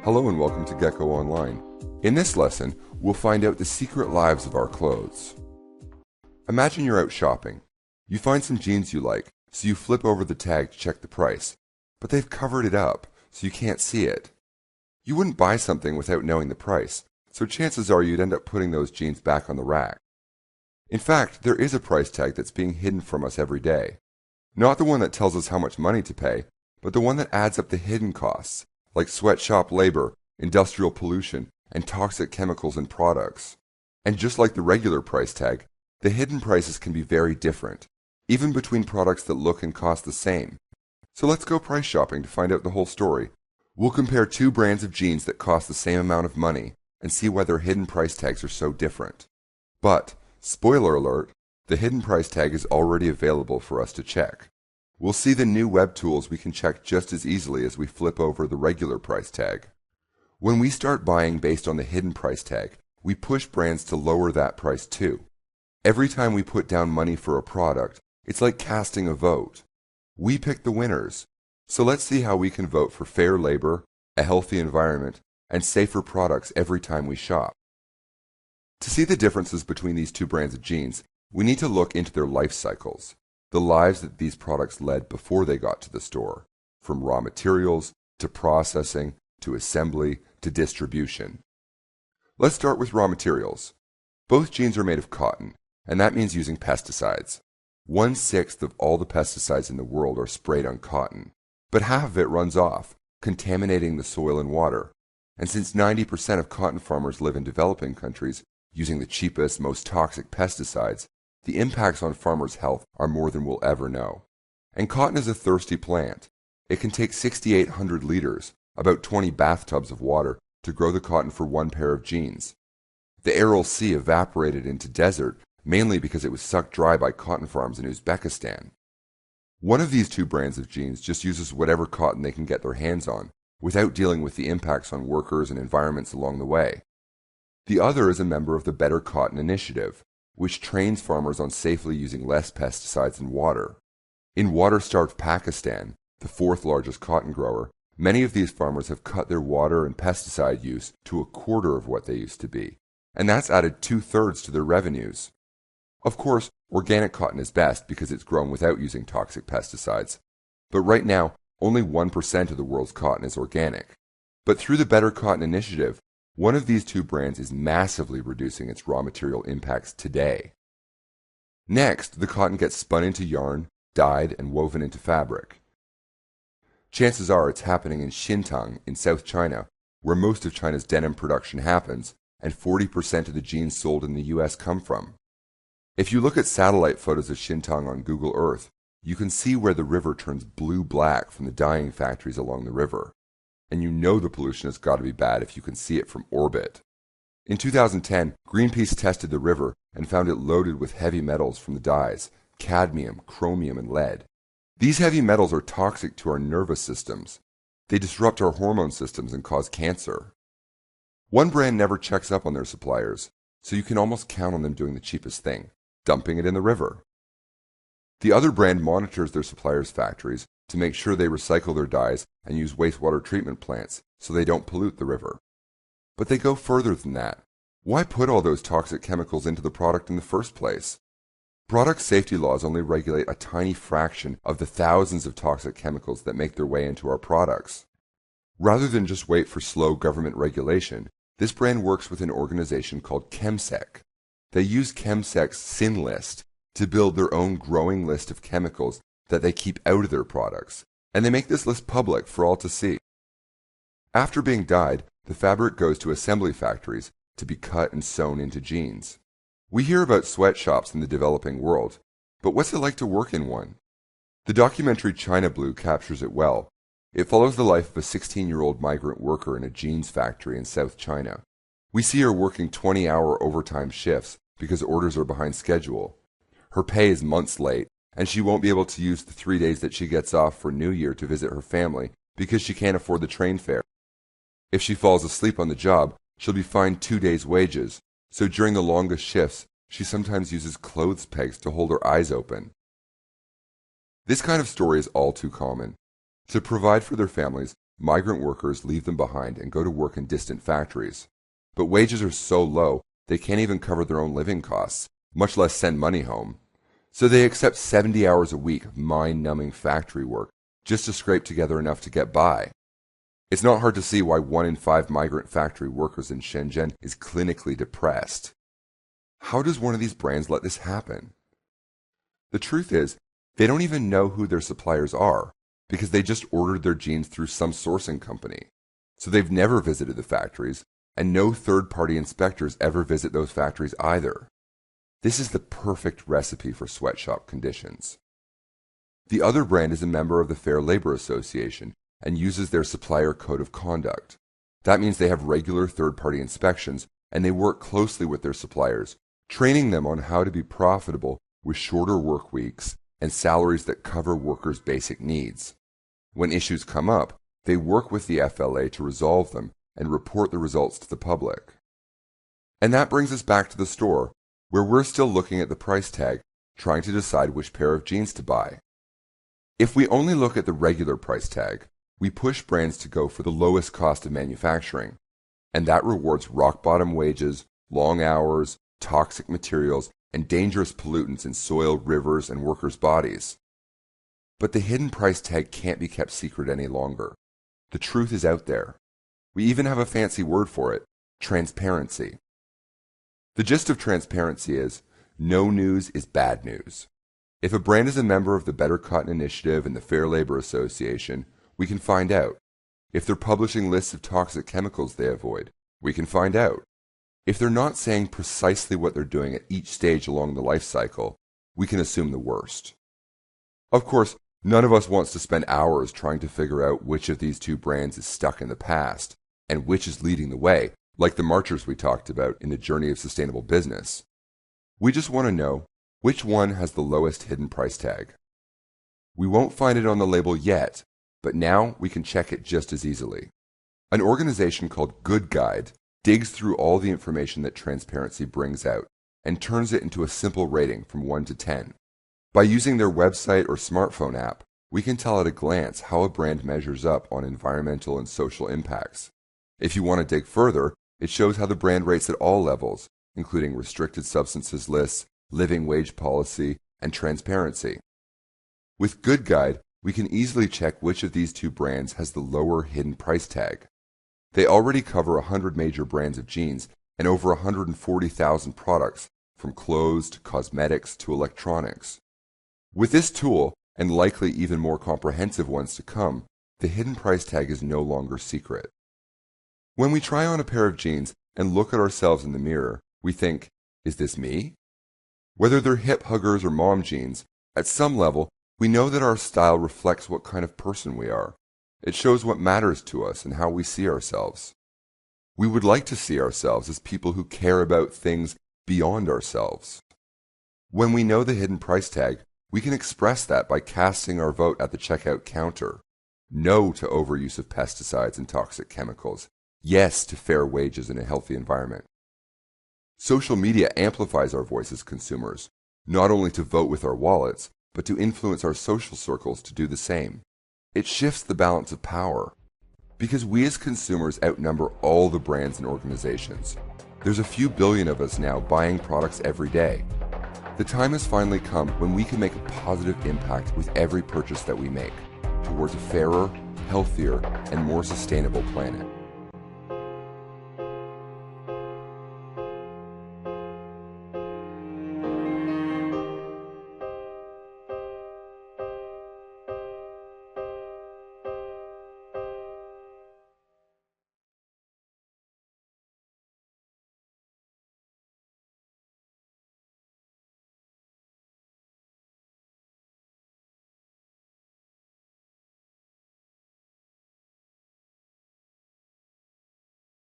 Hello and welcome to Gecko Online. In this lesson, we'll find out the secret lives of our clothes. Imagine you're out shopping. You find some jeans you like, so you flip over the tag to check the price, but they've covered it up, so you can't see it. You wouldn't buy something without knowing the price, so chances are you'd end up putting those jeans back on the rack. In fact, there is a price tag that's being hidden from us every day. Not the one that tells us how much money to pay, but the one that adds up the hidden costs, like sweatshop labor, industrial pollution, and toxic chemicals in products. And just like the regular price tag, the hidden prices can be very different, even between products that look and cost the same. So let's go price shopping to find out the whole story. We'll compare two brands of jeans that cost the same amount of money and see why their hidden price tags are so different. But, spoiler alert, the hidden price tag is already available for us to check. We'll see the new web tools we can check just as easily as we flip over the regular price tag. When we start buying based on the hidden price tag, we push brands to lower that price too. Every time we put down money for a product, it's like casting a vote. We pick the winners. So let's see how we can vote for fair labor, a healthy environment, and safer products every time we shop. To see the differences between these two brands of jeans, we need to look into their life cycles, the lives that these products led before they got to the store, from raw materials, to processing, to assembly, to distribution. Let's start with raw materials. Both jeans are made of cotton, and that means using pesticides. 1/6 of all the pesticides in the world are sprayed on cotton, but half of it runs off, contaminating the soil and water. And since 90% of cotton farmers live in developing countries, using the cheapest, most toxic pesticides, the impacts on farmers' health are more than we'll ever know. And cotton is a thirsty plant. It can take 6,800 liters, about 20 bathtubs of water, to grow the cotton for one pair of jeans. The Aral Sea evaporated into desert, mainly because it was sucked dry by cotton farms in Uzbekistan. One of these two brands of jeans just uses whatever cotton they can get their hands on, without dealing with the impacts on workers and environments along the way. The other is a member of the Better Cotton Initiative, which trains farmers on safely using less pesticides and water. In water-starved Pakistan, the fourth largest cotton grower, many of these farmers have cut their water and pesticide use to a quarter of what they used to be, and that's added 2/3 to their revenues. Of course, organic cotton is best because it's grown without using toxic pesticides, but right now, only 1% of the world's cotton is organic. But through the Better Cotton Initiative, one of these two brands is massively reducing its raw material impacts today. Next, the cotton gets spun into yarn, dyed, and woven into fabric. Chances are it's happening in Xinjiang in South China, where most of China's denim production happens, and 40% of the jeans sold in the US come from. If you look at satellite photos of Xinjiang on Google Earth, you can see where the river turns blue-black from the dyeing factories along the river. And you know the pollution has got to be bad if you can see it from orbit. In 2010, Greenpeace tested the river and found it loaded with heavy metals from the dyes, cadmium, chromium, and lead. These heavy metals are toxic to our nervous systems. They disrupt our hormone systems and cause cancer. One brand never checks up on their suppliers, so you can almost count on them doing the cheapest thing, dumping it in the river. The other brand monitors their suppliers' factories to make sure they recycle their dyes and use wastewater treatment plants so they don't pollute the river. But they go further than that. Why put all those toxic chemicals into the product in the first place? Product safety laws only regulate a tiny fraction of the thousands of toxic chemicals that make their way into our products. Rather than just wait for slow government regulation, this brand works with an organization called ChemSec. They use ChemSec's sin list to build their own growing list of chemicals that they keep out of their products, and they make this list public for all to see. After being dyed, the fabric goes to assembly factories to be cut and sewn into jeans. We hear about sweatshops in the developing world, but what's it like to work in one? The documentary China Blue captures it well. It follows the life of a 16-year-old migrant worker in a jeans factory in South China. We see her working 20-hour overtime shifts because orders are behind schedule. Her pay is months late, and she won't be able to use the 3 days that she gets off for New Year to visit her family because she can't afford the train fare. If she falls asleep on the job, she'll be fined 2 days' wages, so during the longest shifts, she sometimes uses clothes pegs to hold her eyes open. This kind of story is all too common. To provide for their families, migrant workers leave them behind and go to work in distant factories. But wages are so low, they can't even cover their own living costs, much less send money home. So they accept 70 hours a week of mind-numbing factory work just to scrape together enough to get by. It's not hard to see why 1 in 5 migrant factory workers in Shenzhen is clinically depressed. How does one of these brands let this happen? The truth is, they don't even know who their suppliers are, because they just ordered their jeans through some sourcing company. So they've never visited the factories, and no third-party inspectors ever visit those factories either. This is the perfect recipe for sweatshop conditions. The other brand is a member of the Fair Labor Association and uses their supplier code of conduct. That means they have regular third-party inspections, and they work closely with their suppliers, training them on how to be profitable with shorter work weeks and salaries that cover workers' basic needs. When issues come up, they work with the FLA to resolve them and report the results to the public. And that brings us back to the store, where we're still looking at the price tag, trying to decide which pair of jeans to buy. If we only look at the regular price tag, we push brands to go for the lowest cost of manufacturing, and that rewards rock-bottom wages, long hours, toxic materials, and dangerous pollutants in soil, rivers, and workers' bodies. But the hidden price tag can't be kept secret any longer. The truth is out there. We even have a fancy word for it: transparency. The gist of transparency is, no news is bad news. If a brand is a member of the Better Cotton Initiative and the Fair Labor Association, we can find out. If they're publishing lists of toxic chemicals they avoid, we can find out. If they're not saying precisely what they're doing at each stage along the life cycle, we can assume the worst. Of course, none of us wants to spend hours trying to figure out which of these two brands is stuck in the past and which is leading the way, like the marchers we talked about in the Journey of Sustainable Business. We just want to know which one has the lowest hidden price tag. We won't find it on the label yet, but now we can check it just as easily. An organization called Good Guide digs through all the information that transparency brings out and turns it into a simple rating from 1 to 10. By using their website or smartphone app, we can tell at a glance how a brand measures up on environmental and social impacts. If you want to dig further, it shows how the brand rates at all levels, including restricted substances lists, living wage policy, and transparency. With Good Guide, we can easily check which of these two brands has the lower hidden price tag. They already cover 100 major brands of jeans and over 140,000 products, from clothes to cosmetics to electronics. With this tool, and likely even more comprehensive ones to come, the hidden price tag is no longer secret. When we try on a pair of jeans and look at ourselves in the mirror, we think, is this me? Whether they're hip huggers or mom jeans, at some level, we know that our style reflects what kind of person we are. It shows what matters to us and how we see ourselves. We would like to see ourselves as people who care about things beyond ourselves. When we know the hidden price tag, we can express that by casting our vote at the checkout counter. No to overuse of pesticides and toxic chemicals. Yes to fair wages and a healthy environment. Social media amplifies our voice as consumers, not only to vote with our wallets, but to influence our social circles to do the same. It shifts the balance of power. Because we as consumers outnumber all the brands and organizations. There's a few billion of us now buying products every day. The time has finally come when we can make a positive impact with every purchase that we make towards a fairer, healthier, and more sustainable planet.